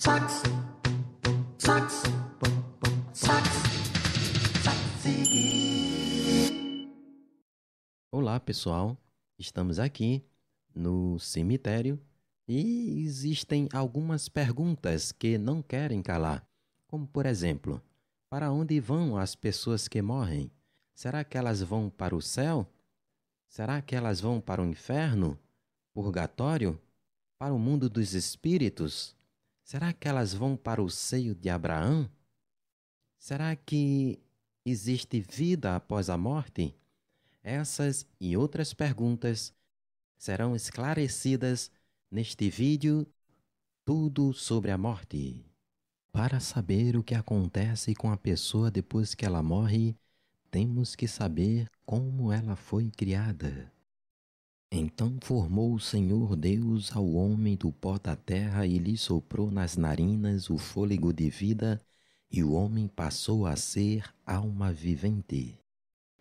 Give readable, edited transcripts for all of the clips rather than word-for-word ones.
Sax, sax, sax, Olá pessoal, estamos aqui no cemitério e existem algumas perguntas que não querem calar, como por exemplo, para onde vão as pessoas que morrem? Será que elas vão para o céu? Será que elas vão para o inferno? Purgatório? Para o mundo dos espíritos? Será que elas vão para o seio de Abraão? Será que existe vida após a morte? Essas e outras perguntas serão esclarecidas neste vídeo Tudo sobre a Morte. Para saber o que acontece com a pessoa depois que ela morre, temos que saber como ela foi criada. Então formou o Senhor Deus ao homem do pó da terra e lhe soprou nas narinas o fôlego de vida, e o homem passou a ser alma vivente.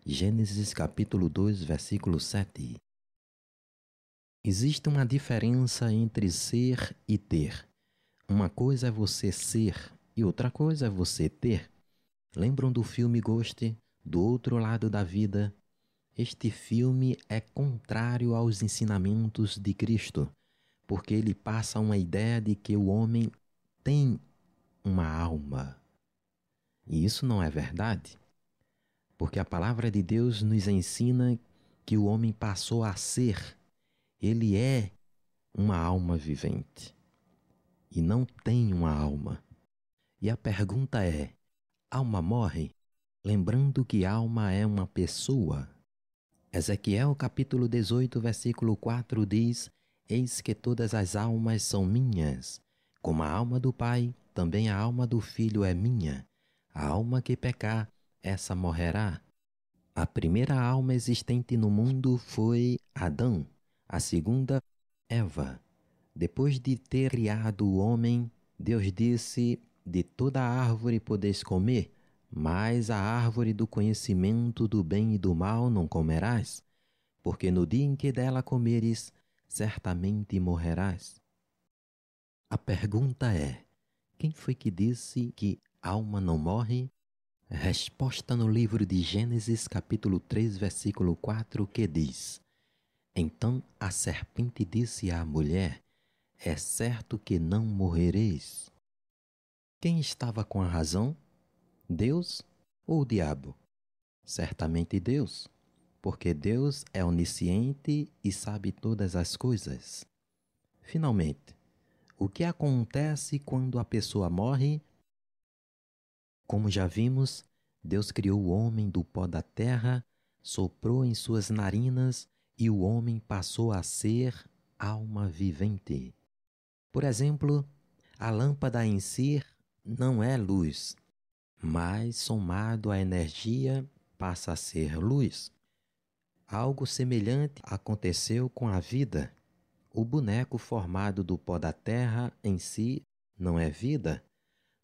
Gênesis capítulo 2, versículo 7. Existe uma diferença entre ser e ter. Uma coisa é você ser e outra coisa é você ter. Lembram do filme Ghost, Do Outro Lado da Vida? Este filme é contrário aos ensinamentos de Cristo, porque ele passa uma ideia de que o homem tem uma alma. E isso não é verdade, porque a palavra de Deus nos ensina que o homem passou a ser. Ele é uma alma vivente e não tem uma alma. E a pergunta é: alma morre? Lembrando que alma é uma pessoa. Ezequiel capítulo 18, versículo 4 diz: Eis que todas as almas são minhas. Como a alma do Pai, também a alma do Filho é minha. A alma que pecar, essa morrerá. A primeira alma existente no mundo foi Adão, a segunda, Eva. Depois de ter criado o homem, Deus disse: de toda árvore podeis comer, mas a árvore do conhecimento do bem e do mal não comerás, porque no dia em que dela comeres, certamente morrerás. A pergunta é: quem foi que disse que alma não morre? Resposta no livro de Gênesis capítulo 3, versículo 4, que diz: Então a serpente disse à mulher: É certo que não morrereis. Quem estava com a razão? Deus ou o diabo? Certamente Deus, porque Deus é onisciente e sabe todas as coisas. Finalmente, o que acontece quando a pessoa morre? Como já vimos, Deus criou o homem do pó da terra, soprou em suas narinas e o homem passou a ser alma vivente. Por exemplo, a lâmpada em si não é luz, mas somado à energia passa a ser luz. Algo semelhante aconteceu com a vida. O boneco formado do pó da terra em si não é vida,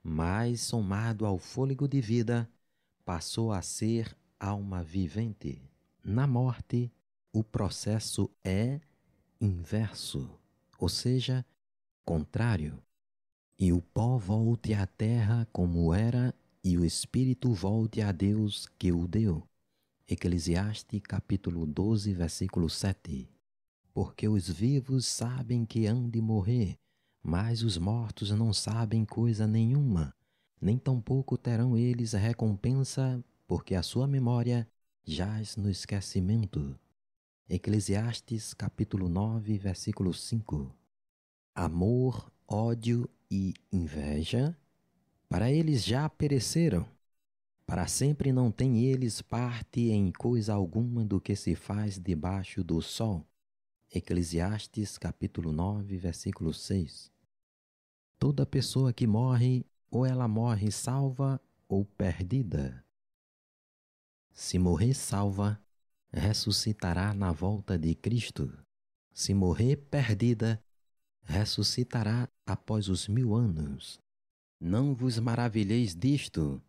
mas somado ao fôlego de vida, passou a ser alma vivente. Na morte, o processo é inverso, ou seja, contrário. E o pó volte à terra como era, e o espírito volte a Deus que o deu. Eclesiastes capítulo 12, versículo 7. Porque os vivos sabem que hão de morrer, mas os mortos não sabem coisa nenhuma, nem tampouco terão eles recompensa, porque a sua memória jaz no esquecimento. Eclesiastes capítulo 9, versículo 5. Amor, ódio e inveja, para eles já pereceram. Para sempre não têm eles parte em coisa alguma do que se faz debaixo do sol. Eclesiastes capítulo 9, versículo 6. Toda pessoa que morre, ou ela morre salva ou perdida. Se morrer salva, ressuscitará na volta de Cristo. Se morrer perdida, ressuscitará após os 1000 anos. Não vos maravilheis disto,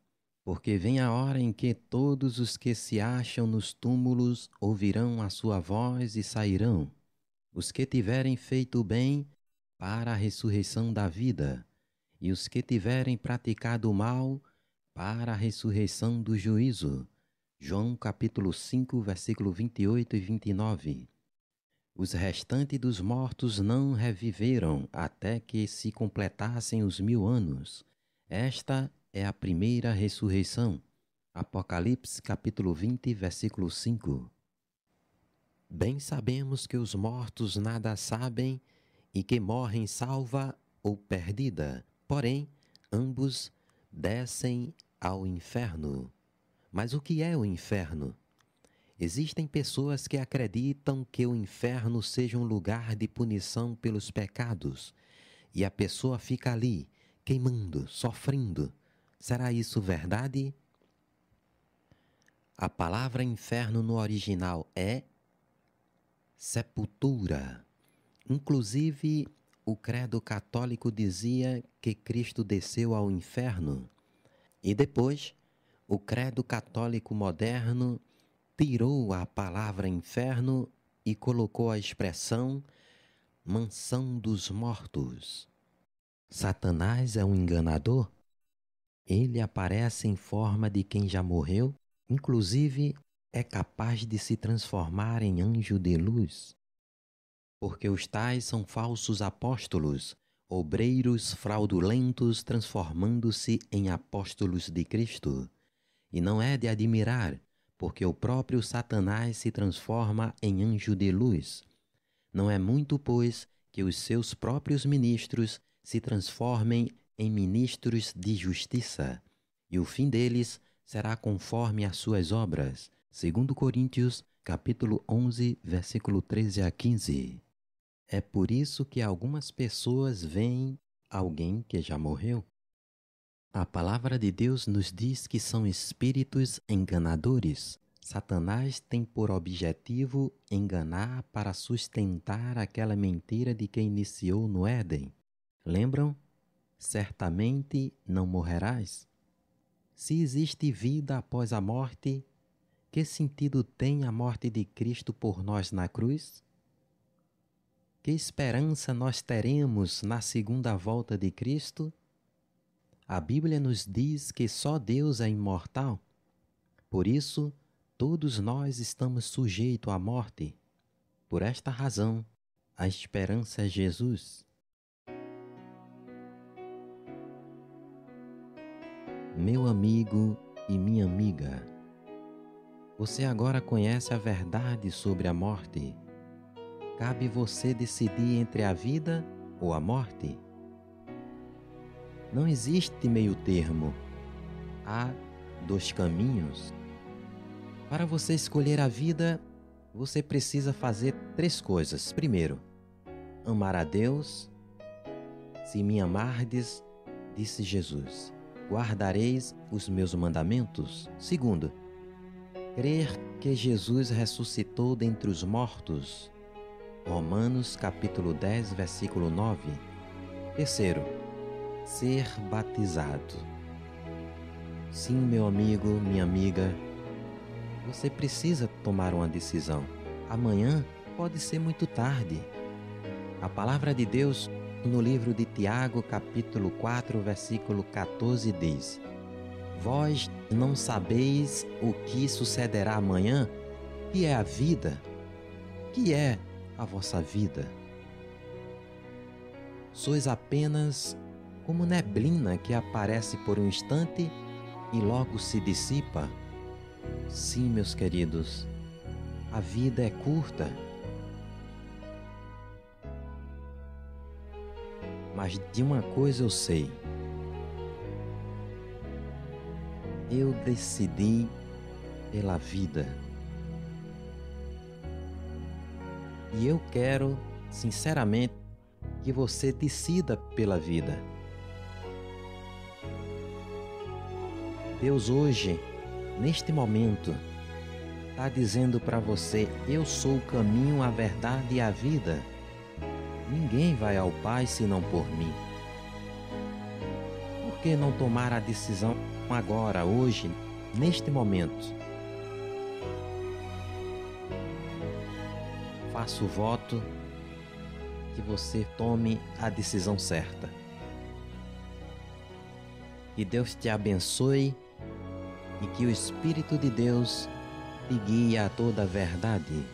porque vem a hora em que todos os que se acham nos túmulos ouvirão a sua voz e sairão. Os que tiverem feito o bem para a ressurreição da vida, e os que tiverem praticado o mal para a ressurreição do juízo. João capítulo 5, versículo 28 e 29. Os restantes dos mortos não reviveram até que se completassem os 1000 anos. Esta é a primeira ressurreição. Apocalipse capítulo 20, versículo 5. Bem sabemos que os mortos nada sabem e que morrem salva ou perdida. Porém, ambos descem ao inferno. Mas o que é o inferno? Existem pessoas que acreditam que o inferno seja um lugar de punição pelos pecados e a pessoa fica ali, queimando, sofrendo. Será isso verdade? A palavra inferno no original é sepultura. Inclusive, o credo católico dizia que Cristo desceu ao inferno. E depois, o credo católico moderno tirou a palavra inferno e colocou a expressão mansão dos mortos. Satanás é um enganador? Ele aparece em forma de quem já morreu, inclusive é capaz de se transformar em anjo de luz. Porque os tais são falsos apóstolos, obreiros fraudulentos transformando-se em apóstolos de Cristo. E não é de admirar, porque o próprio Satanás se transforma em anjo de luz. Não é muito, pois, que os seus próprios ministros se transformem em ministros de justiça, e o fim deles será conforme as suas obras. 2 Coríntios, capítulo 11, versículo 13 a 15. É por isso que algumas pessoas veem alguém que já morreu. A palavra de Deus nos diz que são espíritos enganadores. Satanás tem por objetivo enganar para sustentar aquela mentira de que iniciou no Éden. Lembram? Certamente não morrerás. Se existe vida após a morte, que sentido tem a morte de Cristo por nós na cruz? Que esperança nós teremos na segunda volta de Cristo? A Bíblia nos diz que só Deus é imortal. Por isso, todos nós estamos sujeitos à morte. Por esta razão, a esperança é Jesus. Meu amigo e minha amiga, você agora conhece a verdade sobre a morte. Cabe você decidir entre a vida ou a morte. Não existe meio termo. Há 2 caminhos. Para você escolher a vida, você precisa fazer 3 coisas. Primeiro, amar a Deus. Se me amardes, disse Jesus, guardareis os meus mandamentos. Segundo, crer que Jesus ressuscitou dentre os mortos. Romanos capítulo 10, versículo 9. Terceiro, ser batizado. Sim, meu amigo, minha amiga, você precisa tomar uma decisão. Amanhã pode ser muito tarde. A palavra de Deus, no livro de Tiago, capítulo 4, versículo 14, diz: Vós não sabeis o que sucederá amanhã? Que é a vida? Que é a vossa vida? Sois apenas como neblina que aparece por um instante e logo se dissipa. Sim, meus queridos, a vida é curta. Mas de uma coisa eu sei. Eu decidi pela vida. E eu quero, sinceramente, que você decida pela vida. Deus hoje, neste momento, está dizendo para você: eu sou o caminho, a verdade e a vida. Ninguém vai ao Pai senão por mim. Por que não tomar a decisão agora, hoje, neste momento? Faço o voto que você tome a decisão certa. Que Deus te abençoe e que o Espírito de Deus te guie a toda a verdade.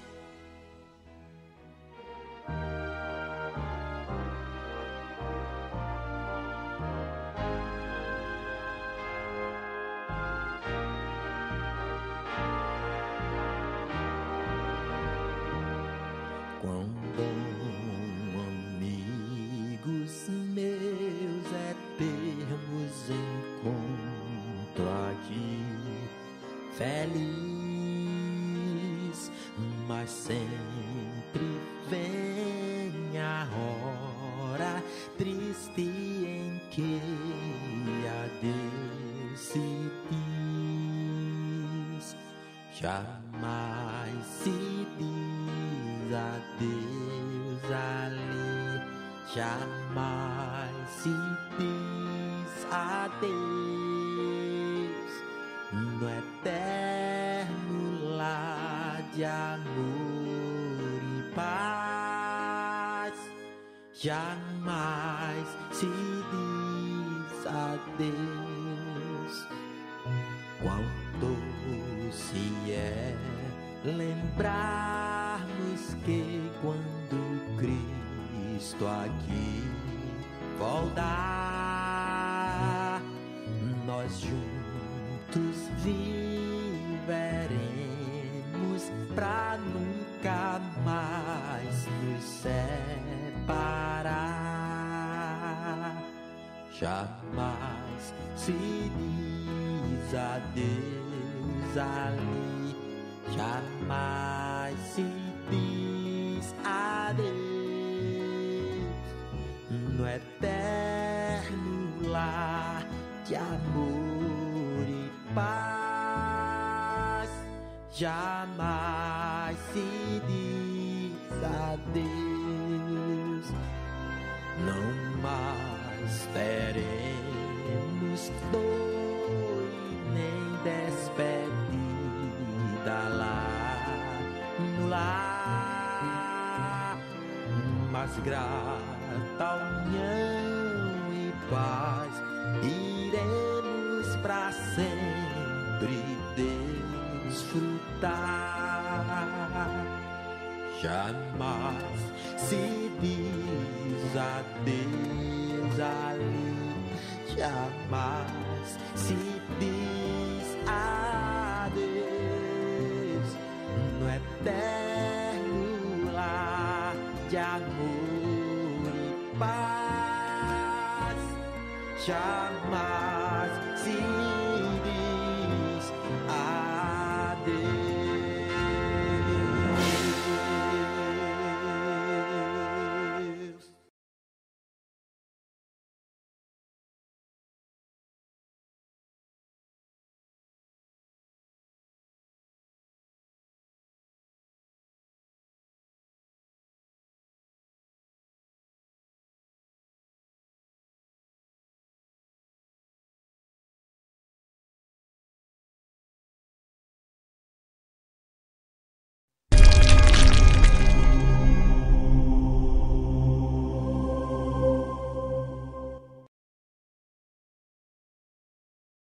Quão bom, amigos meus, é termos encontro aqui, feliz, mas sempre vem a hora triste em que adeus se diz, jamais se diz adeus ali, jamais se diz adeus no eterno lar de amor e paz. Jamais se diz adeus. Quão doce é lembrarmos que quando Cristo aqui voltar, nós juntos viveremos pra nunca mais nos separar. Jamais se diz adeus ali, jamais se diz adeus no eterno lar de amor e paz. Jamais se diz adeus. Não mais teremos dor nem despedida lá no lar, mas grata união e paz iremos pra sempre desfrutar. Jamais se diz adeus ali, jamais se diz adeus no eterno lar de amor e paz. Jamais se diz adeus.